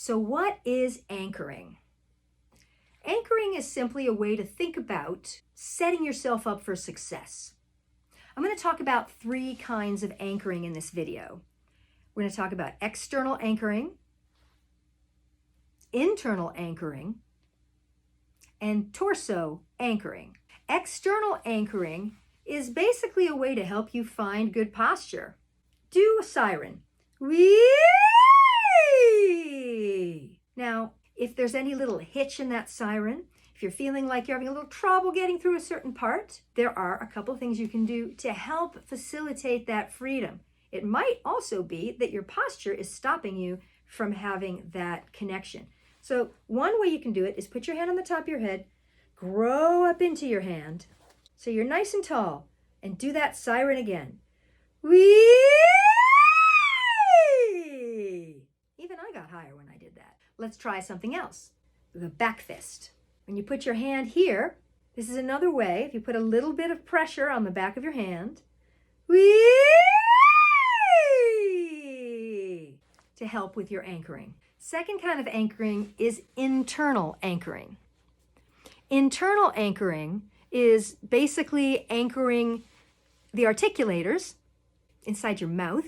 So what is anchoring? Anchoring is simply a way to think about setting yourself up for success. I'm going to talk about 3 kinds of anchoring in this video. We're going to talk about external anchoring, internal anchoring, and torso anchoring. External anchoring is basically a way to help you find good posture. Do a siren. Whee! Now, if there's any little hitch in that siren, if you're feeling like you're having a little trouble getting through a certain part, there are a couple things you can do to help facilitate that freedom. It might also be that your posture is stopping you from having that connection. So one way you can do it is put your hand on the top of your head, grow up into your hand, so you're nice and tall, and do that siren again. Whee! Even I got higher when I did that. Let's try something else. The back fist. When you put your hand here, this is another way. If you put a little bit of pressure on the back of your hand, whee! To help with your anchoring. Second kind of anchoring is internal anchoring. Internal anchoring is basically anchoring the articulators inside your mouth,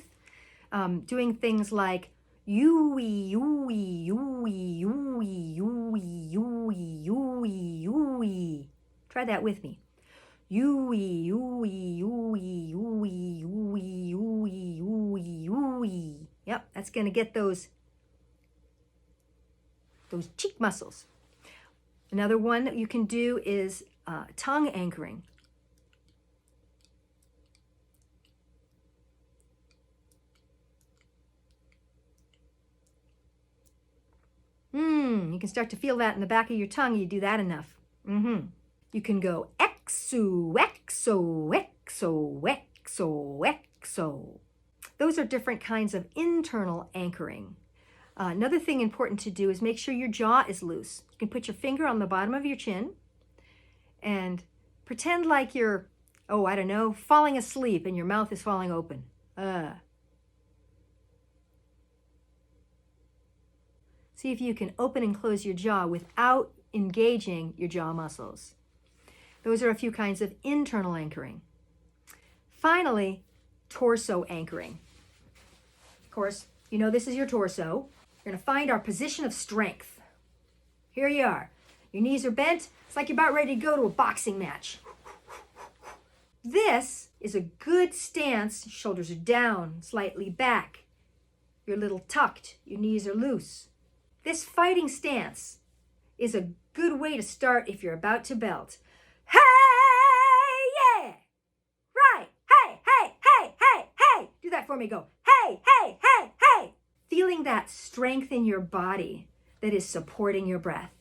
doing things like yoo-wee, yoo-wee, yoo-wee, yoo-wee, yoo-wee, yoo-wee, yoo-wee, yoo-wee. Try that with me. Yoo-wee, yoo-wee, yoo-wee, yoo-wee, yoo-wee, yoo-wee, yoo-wee, yoo-wee. Yep, that's going to get those cheek muscles. Another one that you can do is tongue anchoring. You can start to feel that in the back of your tongue. You do that enough. You can go exo, exo, exo, exo, exo. Those are different kinds of internal anchoring. Another thing important to do is make sure your jaw is loose. You can put your finger on the bottom of your chin and pretend like you're, falling asleep and your mouth is falling open. See if you can open and close your jaw without engaging your jaw muscles. Those are a few kinds of internal anchoring. Finally, torso anchoring. Of course, you know this is your torso. We're going to find our position of strength. Here you are. Your knees are bent. It's like you're about ready to go to a boxing match. This is a good stance. Shoulders are down, slightly back. You're a little tucked. Your knees are loose. This fighting stance is a good way to start if you're about to belt. Hey, yeah! Right! Hey, hey, hey, hey, hey! Do that for me. Go, hey, hey, hey, hey! Feeling that strength in your body that is supporting your breath.